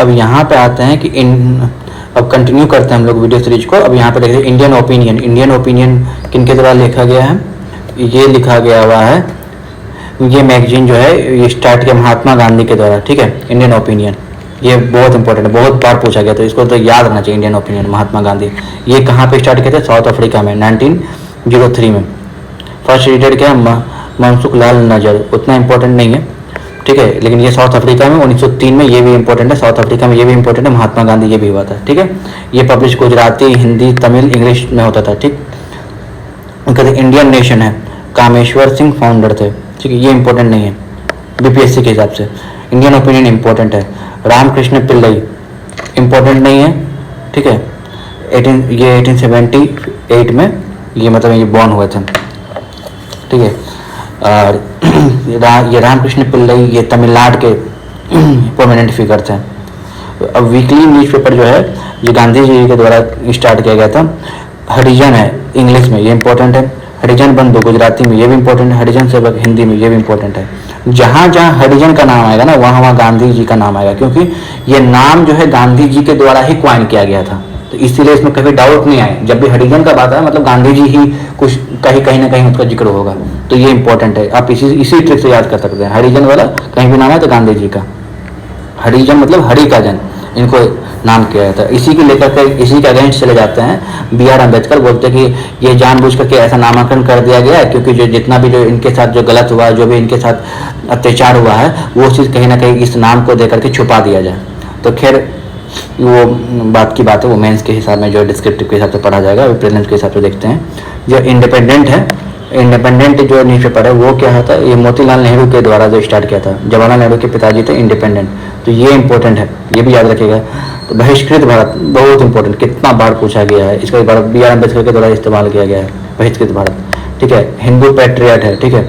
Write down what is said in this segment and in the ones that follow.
अब यहाँ पे आते हैं कि अब कंटिन्यू करते हैं हम लोग वीडियो सीरीज को। अब यहाँ पे देखिए इंडियन ओपिनियन। इंडियन ओपिनियन किनके द्वारा लिखा गया है? ये लिखा गया हुआ है, ये मैगजीन जो है ये स्टार्ट किया महात्मा गांधी के द्वारा, ठीक है। इंडियन ओपिनियन ये बहुत इंपॉर्टेंट है, बहुत बार पूछा गया, तो इसको तो याद रखना चाहिए। इंडियन ओपिनियन महात्मा गांधी, ये कहाँ पे स्टार्ट किए थे? साउथ अफ्रीका में 1903 में। फर्स्ट एडिटर क्या है? मनसुख लाल नजर, उतना इंपॉर्टेंट नहीं है, ठीक है, लेकिन ये साउथ अफ्रीका में 1903 में, ये भी इंपॉर्टेंट है। साउथ अफ्रीका में ये भी इंपॉर्टेंट है। महात्मा गांधी ये भी हुआ था, ठीक है। ये पब्लिश गुजराती, हिंदी, तमिल, इंग्लिश में होता था, ठीक। कहते इंडियन नेशन है, कामेश्वर सिंह फाउंडर थे, ठीक है, ये इंपॉर्टेंट नहीं है बीपीएससी के हिसाब से। इंडियन ओपिनियन इंपॉर्टेंट है। रामकृष्ण पिल्लई इंपॉर्टेंट नहीं है, ठीक है। ये 1878 में ये मतलब ये बॉर्न हुए थे, ठीक है। और ये रामकृष्ण पिल्लई ये तमिलनाडु के प्रोमिनेंट फिगर थे। अब वीकली न्यूज़पेपर जो है ये गांधी जी के द्वारा स्टार्ट किया गया था। हरिजन है इंग्लिश में, ये इंपॉर्टेंट है। हरिजन बंधु गुजराती में, ये भी इंपॉर्टेंट है। हरिजन सेवक हिंदी में, ये भी इंपॉर्टेंट है। जहाँ जहाँ हरिजन का नाम आएगा ना, वहाँ वहाँ गांधी जी का नाम आएगा, क्योंकि ये नाम जो है गांधी जी के द्वारा ही क्वाइन किया गया था, तो इसीलिए इसमें कभी डाउट नहीं आए। जब भी हरिजन का बात आए मतलब गांधी जी ही कुछ कहीं ना कहीं उसका जिक्र होगा, तो ये इंपॉर्टेंट है। आप इसी ट्रिक से याद कर सकते हैं। हरिजन वाला कहीं भी नाम है तो गांधी जी का। हरिजन मतलब हरि का जन, इनको नाम किया जाता है। इसी के लेकर के इसी के अगेंस्ट चले जाते हैं। बी आर अम्बेडकर बोलते हैं कि ये जानबूझ करके ऐसा नामांकन कर दिया गया है, क्योंकि जो जितना भी जो इनके साथ जो गलत हुआ, जो भी इनके साथ अत्याचार हुआ है, वो चीज़ कहीं ना कहीं इस नाम को दे करके छुपा दिया जाए। तो खैर वो बात की बात है, वो मेंस के हिसाब में जो डिस्क्रिप्टिव के हिसाब से पढ़ा जाएगा, प्रीलिम्स के हिसाब से देखते हैं। जो इंडिपेंडेंट है, इंडिपेंडेंट जो न्यूज़पेपर है वो क्या होता है? ये मोतीलाल नेहरू के द्वारा जो स्टार्ट किया था। जवाहरलाल नेहरू के पिताजी थे इंडिपेंडेंट, तो ये इंपॉर्टेंट है, ये भी याद रखिएगा। तो बहिष्कृत भारत बहुत इंपॉर्टेंट, कितना बार पूछा गया है, इसका बार बी आर अम्बेडकर के द्वारा इस्तेमाल किया गया है, बहिष्कृत भारत, ठीक है। हिंदू पैट्रियट है, ठीक है,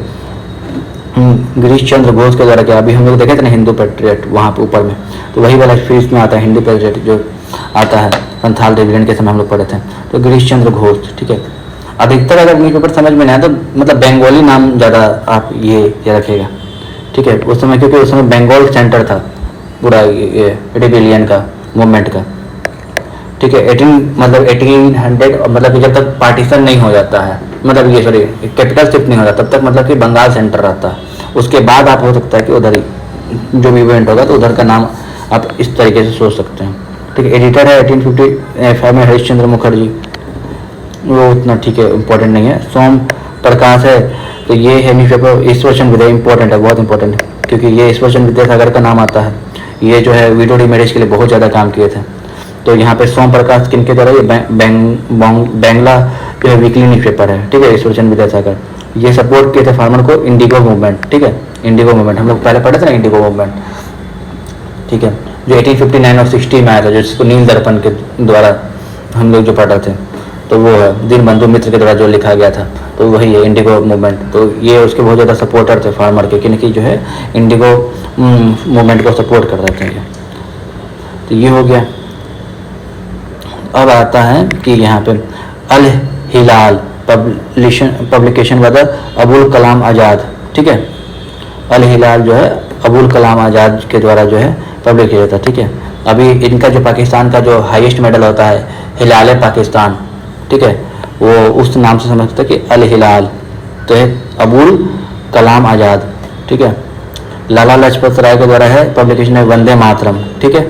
गिरीश चंद्र घोष के द्वारा किया। अभी हम लोग देखे थे ना हिंदू पैट्रियट वहाँ पे ऊपर में, तो वही वाला फिर इसमें आता है हिंदू पैट्रियट जो आता है संथाल रेजिडेंट के समय हम लोग पढ़े थे, तो गिरीश चंद्र घोष, ठीक है। अधिकतर अगर न्यूज़पेपर समझ में नहीं आया तो मतलब बंगाली नाम ज़्यादा आप ये रखिएगा, ठीक है। उस समय क्योंकि उस समय बंगाल सेंटर था पूरा ये रिबेलियन का मूवमेंट का, ठीक है। 1800 मतलब कि जब तक पार्टीशन नहीं हो जाता है, मतलब ये सॉरी कैपिटल शिफ्ट नहीं हो जाता, तब तक मतलब कि बंगाल सेंटर रहता है। उसके बाद आप हो सकता है कि उधर ही जो भी इवेंट होगा तो उधर का नाम आप इस तरीके से सोच सकते हैं, ठीक है। एडिटर है 1855 में हरीश चंद्र मुखर्जी, वो उतना ठीक है, इंपॉर्टेंट नहीं है। सोम प्रकाश है, तो ये है न्यूज़पेपर ईश्वरचंद्र विद्या, इंपॉर्टेंट है, बहुत इंपॉर्टेंट है, क्योंकि ये ईश्वरचंद्र विद्यासागर का नाम आता है। ये जो है विडो मैरिज के लिए बहुत ज़्यादा काम किए थे। तो यहाँ पे सोम प्रकाश किनके द्वारा? ये बैंगला जो है वीकली न्यूज़पेपर है, ठीक है, ईश्वरचंद्र विद्यासागर। ये सपोर्ट किए थे फार्मर को, इंडिगो मूवमेंट, ठीक है, इंडिगो मूवमेंट हम लोग पहले पढ़े थे ना, इंडिगो मूवमेंट, ठीक है, जो 1859 और 60 में आया था, जिसको नील दर्पण के द्वारा हम लोग जो पढ़ा थे, तो वो है दीनबंधु मित्र के द्वारा जो लिखा गया था, तो वही है इंडिगो मूवमेंट। तो ये उसके बहुत ज़्यादा सपोर्टर थे फार्मर के, किनकी जो है इंडिगो मूवमेंट को सपोर्ट कर रहे थे। तो ये हो गया। अब आता है कि यहाँ पे अल हिलाल पब्लिकेशन वादा अबुल कलाम आज़ाद, ठीक है। अल हिलाल जो है अबुल कलाम आज़ाद के द्वारा जो है पब्लिक किया था, ठीक है। अभी इनका जो पाकिस्तान का जो हाईएस्ट मेडल होता है हिलाल पाकिस्तान, ठीक है, वो उस नाम से समझते हैं कि अल हिलाल, तो है अबुल कलाम आज़ाद, ठीक है। लाला लाजपत राय के द्वारा है पब्लिकेशन है वंदे मातरम, ठीक है,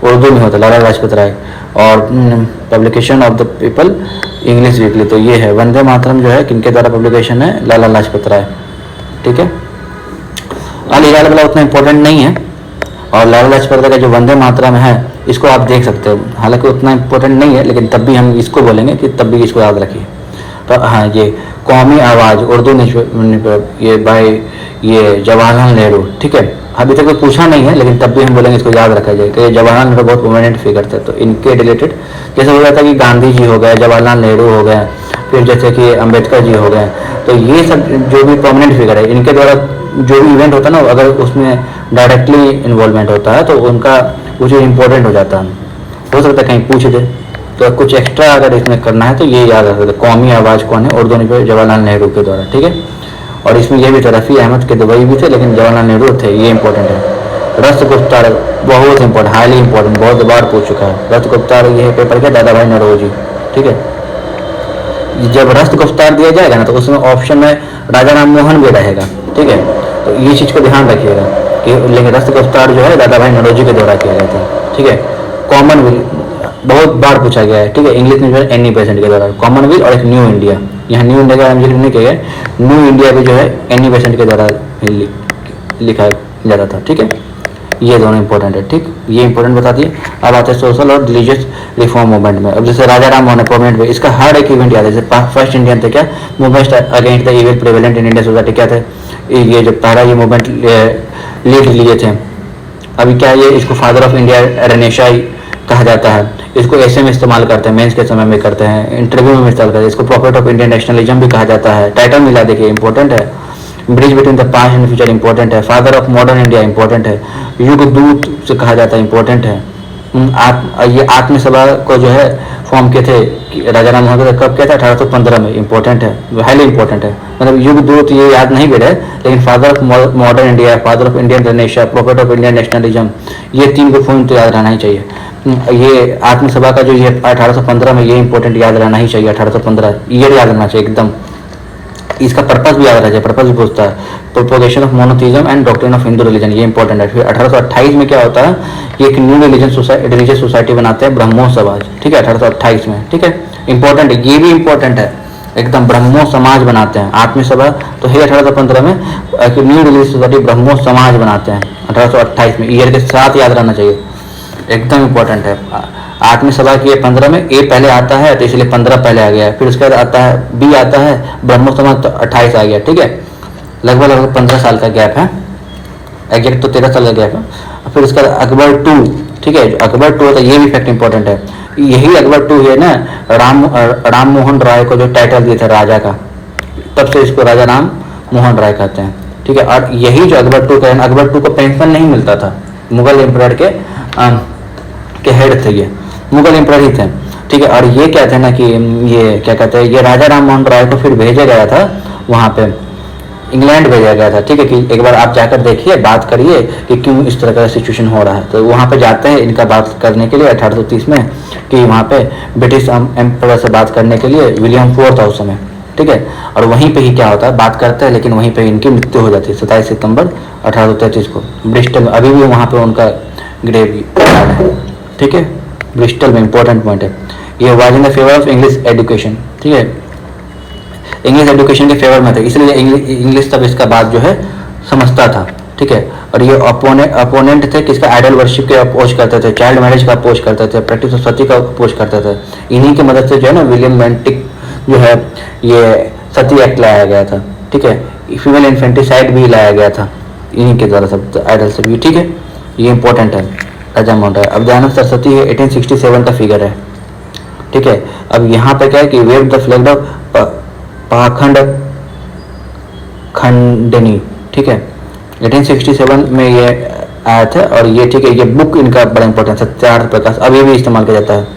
उर्दू में होता है लाला लाजपत राय। और publication of the people English weekly, तो ये है वंदे मातरम जो है किनके द्वारा पब्लिकेशन है? लाला लाजपत राय, ठीक है। अल हिलाल वाला उतना इंपॉर्टेंट नहीं है, और लाला लाजपत राय का जो वंदे मातरम है इसको आप देख सकते हो, हालांकि उतना इंपॉर्टेंट नहीं है, लेकिन तब भी हम इसको बोलेंगे कि तब भी इसको याद रखिए। तो हाँ, ये कौमी आवाज़ उर्दू ये बाय ये जवाहरलाल नेहरू, ठीक है। अभी तक तो पूछा नहीं है, लेकिन तब भी हम बोलेंगे इसको याद रखा जाए कि जवाहरलाल नेहरू बहुत प्रोमिनेंट फिगर थे। तो इनके रिलेटेड जैसे हो जाता है कि गांधी जी हो गए, जवाहरलाल नेहरू हो गए, फिर जैसे कि अम्बेडकर जी हो गए, तो ये सब जो भी प्रोमिनेंट फिगर है इनके द्वारा जो भी इवेंट होता है ना, अगर उसमें डायरेक्टली इन्वॉल्वमेंट होता है तो उनका कुछ इंपॉर्टेंट हो जाता है, हो सकता है कहीं पूछ दे। तो कुछ एक्स्ट्रा अगर इसमें करना है तो ये याद रख सकते। कौमी आवाज़ कौन है? उर्दू में जवाहरलाल नेहरू के द्वारा, ठीक है। और इसमें ये भी थे रफ़ी अहमद के दुबई भी थे, लेकिन जवाहरलाल नेहरू थे, ये इंपॉर्टेंट है। रस गुप्तार बहुत इंपॉर्टेंट, हाईली इंपॉर्टेंट, बहुत बार पूछ चुका है। रस गुप्तार ये पेपर क्या, दादा भाई नौरोजी, ठीक है। जब रस गुप्तार दिया जाएगा ना तो उसमें ऑप्शन में राजा राम मोहन भी रहेगा, ठीक है। तो ये चीज़ को ध्यान रखिएगा कि लेकिन रस गुप्तार जो है दादा भाई नौरोजी के द्वारा किया गया था, ठीक है। कॉमनवेल्थ बहुत बार पूछा गया है, ठीक है। इंग्लिश में जो है एनी बेसेंट के द्वारा कॉमनवेल्थ और एक न्यू इंडिया, यहाँ न्यू इंडिया का एमजीक्यू नहीं किया गया, न्यू इंडिया भी जो है एनी बेसेंट के द्वारा लिखा जाता था, ठीक है। ये दोनों इंपॉर्टेंट है, ठीक। ये इंपॉर्टेंट बता दिए। अब आते हैं सोशल और रिलीजियस रिफॉर्म मूवमेंट में। अब जैसे राजा राम मोहन प्रोमिनेंट में, इसका हर एक इवेंट याद है। जैसे फर्स्ट इंडियन थे क्या, movement against the evil prevalent in Indian society, क्या थे ये जो पहला ये मूवमेंट लीड लिए थे। अभी क्या ये इसको फादर ऑफ इंडिया रेनेशा कहा जाता है। इसको ऐसे में इस्तेमाल करते हैं, मेंस के समय में करते हैं, इंटरव्यू में इस्तेमाल करते हैं। इसको प्रॉफिट ऑफ इंडियन नेशनलिज्म भी कहा जाता है। टाइटल मिला देखिए, इंपॉर्टेंट है। Bridge between the past and future important है। Father of modern India important है। युग दूत से कहा जाता है, इंपॉर्टेंट है। ये आत्मसभा को जो है फॉर्म किए थे राजा राम मोहन, कब किया था, 1815 में, इंपॉर्टेंट है, हाईली इंपॉर्टेंट है। मतलब युग दूत ये याद नहीं भी रहे, लेकिन father of modern India, father of Indian Renaissance, profit of Indian nationalism, ये तीन को फॉर्म तो याद रहना ही चाहिए। ये आत्मसभा का जो ये 1815 में, ये इंपॉर्टेंट याद रहना ही चाहिए। 1815 ईयर याद रहना चाहिए एकदम। इसका पर्पस भी याद रह जाए, पर्पस भी पूछता है। Propagation of monotheism and doctrine of Hindu religion, ये इंपॉर्टेंट है। फिर 1828 में क्या होता है, ये एक न्यू रिलीजियस सोसाइटी बनाते हैं, ब्रह्मो समाज, ठीक है, 1828 में, ठीक है। इंपॉर्टेंट है, ये भी इंपॉर्टेंट है एकदम। ब्रह्मो समाज बनाते हैं, आत्मसभा तो है 1815 में, एक न्यू रिलीजियस सोसाइटी ब्रह्मो समाज बनाते हैं 1828 में। ईयर के साथ याद रहना चाहिए, एकदम इंपॉर्टेंट है। आत्मसभा की 15 में, ए पहले आता है तो इसलिए 15 पहले आ गया है। फिर उसके बाद आता है बी आता है ब्रह्मो समाज, तो 28 आ गया, ठीक है। लगभग 15 साल का गैप है, एग्जैक्ट तो 13 साल का गैप है। फिर उसके बाद अकबर 2, ठीक है। जो अकबर 2 होता है, ये भी फैक्ट इंपॉर्टेंट है। यही अकबर 2 है ना, राम मोहन राय को जो टाइटल दिया था राजा का, तब से इसको राजा राम मोहन राय कहते हैं, ठीक है। और यही जो अकबर 2 का, अकबर 2 को पेंशन नहीं मिलता था, मुगल एम्परर के हेड थे, ये मुगल एम्परर ही थे, ठीक है। और ये क्या थे ना कि ये क्या कहते हैं, ये राजा राम मोहन राय को फिर भेजा गया था वहाँ पे, इंग्लैंड भेजा गया था, ठीक है। कि एक बार आप जाकर देखिए, बात करिए कि क्यों इस तरह का सिचुएशन हो रहा है। तो वहाँ पे जाते हैं इनका बात करने के लिए 1830 में, कि वहाँ पे ब्रिटिश एम्परर से बात करने के लिए विलियम फोर्थ था उस समय, ठीक है। और वहीं पे ही क्या होता है, बात करते हैं, लेकिन वहीं पे इनकी मृत्यु हो जाती है 27 सितंबर 1833 को ब्रिस्टल में। अभी भी वहाँ पे उनका ग्रेव है, ठीक है, ब्रिस्टल में। इंपॉर्टेंट पॉइंट है ये। Was in the favour of English education, ठीक है, इंग्लिश एजुकेशन के फेवर में थे, इसलिए इंग्लिश तब इसका बात जो है समझता था, ठीक है। और ये अपोनेंट थे किसका, आइडल वर्शिप के अपोज करते थे, चाइल्ड मैरिज का अपोज करते थे, प्रैक्टिस ऑफ सती का अपोज करते थे। इन्हीं की मदद से जो है ना विलियम बेंटिक जो है ये सती एक्ट लाया गया था, ठीक है। फीमेल इन्फेंटिसाइड भी लाया गया था इन्हीं के द्वारा, सब आइडल से भी, ठीक है। ये इंपॉर्टेंट है, राजा मोहन राय। अब दयानंद सरस्वती है, 1867 का फिगर है, ठीक है। अब यहाँ पे क्या है कि वेव द फ्लैग ऑफ पाखंड खंडनी, ठीक है, 1867 में ये आया था। और ये, ठीक है, ये बुक इनका बड़ा इंपॉर्टेंट, सत्यार्थ प्रकाश, अभी भी इस्तेमाल किया जाता है,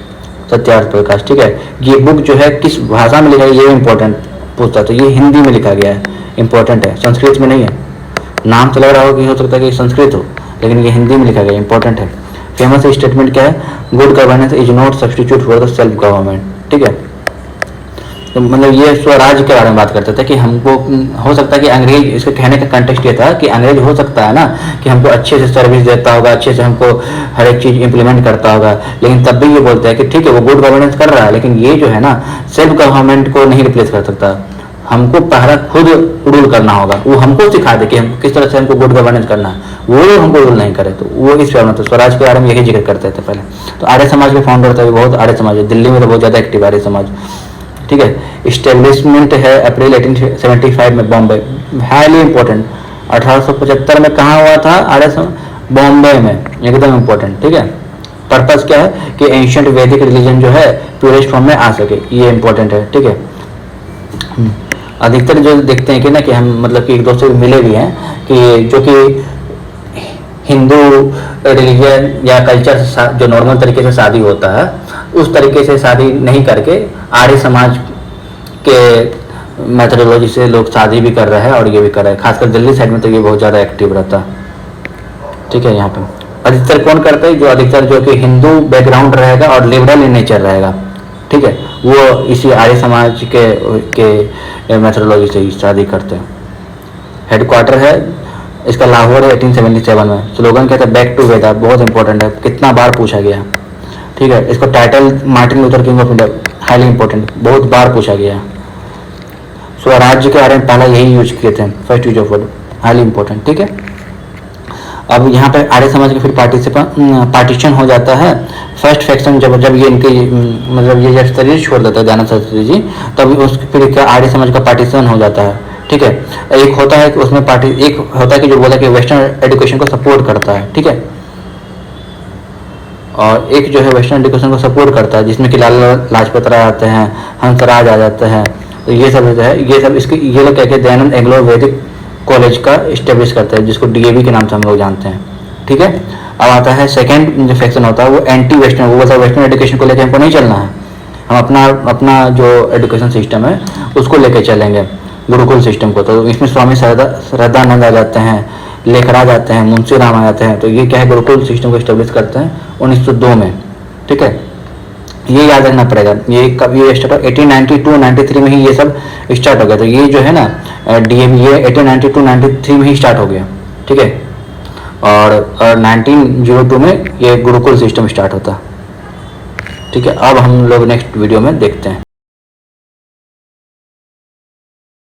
सत्यार्थ प्रकाश, ठीक है। ये बुक जो है किस भाषा में लिखा है, ये इंपॉर्टेंट पूछता है। तो ये हिंदी में लिखा गया है, इंपॉर्टेंट है, संस्कृत में नहीं है। नाम तो लग रहा हो कि हो सकता है कि संस्कृत हो, लेकिन ये हिंदी में लिखा गया, इंपॉर्टेंट है। फेमस स्टेटमेंट क्या है, good governance is not substitute for the self government, ठीक है। तो मतलब ये स्वराज के बारे में बात करते थे कि हमको हो सकता है कि अंग्रेज, इसके कहने का कंटेक्स्ट ये था कि अंग्रेज हो सकता है ना कि हमको अच्छे से सर्विस देता होगा, अच्छे से हमको हर एक चीज़ इंप्लीमेंट करता होगा, लेकिन तब भी ये बोलते हैं कि ठीक है वो गुड गवर्नेंस कर रहा है, लेकिन ये जो है ना सेल्फ गवर्नमेंट को नहीं रिप्लेस कर सकता। हमको पहला खुद रूल करना होगा, वो हमको सिखा दे कि हम किस तरह से हमको गुड गवर्नेंस करना है, वो हमको रूल नहीं करे। तो वो इस बारे में, तो स्वराज के बारे में यही जिक्र करते थे पहले। तो आर्य समाज के फाउंडर थे, बहुत आर्य समाज है, दिल्ली में तो बहुत ज़्यादा एक्टिव आर्य समाज, ठीक है। स्टेब्लिशमेंट है अप्रैल 1875 में बॉम्बे, हाईली इंपॉर्टेंट। 1875 में कहाँ हुआ था आर्य समाज, बॉम्बे में, एकदम इंपॉर्टेंट, ठीक है। पर्पस क्या है कि एंशिएंट वैदिक रिलीजन जो है प्योरेस्ट फॉर्म में आ सके, ये इंपॉर्टेंट है, ठीक है। अधिकतर जो देखते हैं कि ना कि हम मतलब कि एक दोस्त से मिले भी हैं कि जो कि हिंदू रिलीजन या कल्चर से जो नॉर्मल तरीके से शादी होता है उस तरीके से शादी नहीं करके आर्य समाज के मेथोडोलॉजी से लोग शादी भी कर रहे हैं और ये भी कर रहे हैं। खासकर दिल्ली साइड में तो ये बहुत ज़्यादा एक्टिव रहता है, ठीक है। यहाँ पे अधिकतर कौन करता है, जो अधिकतर जो कि हिंदू बैकग्राउंड रहेगा और लिबरल इन नेचर रहेगा, ठीक है, वो इसी आर्य समाज के मेथोडोलॉजी से ही शादी करते हैं। हेडक्वार्टर है इसका लाहौर है 1877 में। स्लोगन कहता है बैक टू वेदा, बहुत इंपॉर्टेंट है, कितना बार पूछा गया, ठीक है। इसको title Martin Luther king of India, highly important, बहुत बार पूछा गया। स्वराज्य के बारे में पहला यही यूज किए थे, first use of word, highly important, ठीक है। अब यहाँ पे आर्य समाज के फिर पार्टीशन हो जाता है। फर्स्ट फैक्शन जब ये इनके मतलब ये जब शरीर छोड़ देता है दयानंद सरस्वती जी, तब उस फिर क्या आर्य समाज का पार्टीशन हो जाता है, ठीक है। एक होता है कि उसमें एक होता है कि जो बोला कि वेस्टर्न एजुकेशन को सपोर्ट करता है, ठीक है, और एक जो है वेस्टर्न एजुकेशन को सपोर्ट करता है, जिसमें कि लाला लाजपत राय आते हैं, हंसराज आ जाते हैं। तो ये सब जो है, ये सब इसके ये लोग क्या कहते हैं, दयानंद एंग्लो वैदिक कॉलेज का इस्टेब्लिश करते हैं, जिसको डीएवी के नाम से हम लोग जानते हैं, ठीक है। अब आता है सेकेंड जो फैक्शन होता है वो एंटी वेस्टर्न, वो बोलता है वेस्टर्न एजुकेशन को लेकर हमको नहीं चलना है, हम अपना जो एजुकेशन सिस्टम है उसको लेकर चलेंगे, गुरुकुल सिस्टम को। तो इसमें स्वामी श्रद्धानंद आ जाते हैं, लेखराज आते हैं, मुंशी राम आ जाते हैं। तो ये क्या है, गुरुकुल सिस्टम को इस्टेब्लिश करते हैं 1902 में, ठीक है। ये याद रखना पड़ेगा, ये कब ये स्टार्ट 1892-93 में ही ये सब स्टार्ट हो गया। तो ये जो है ना डीएवी, ये 1892-93 में ही स्टार्ट हो गया, ठीक है। और 1902 में ये गुरुकुल सिस्टम स्टार्ट होता, ठीक है। अब हम लोग नेक्स्ट वीडियो में देखते हैं।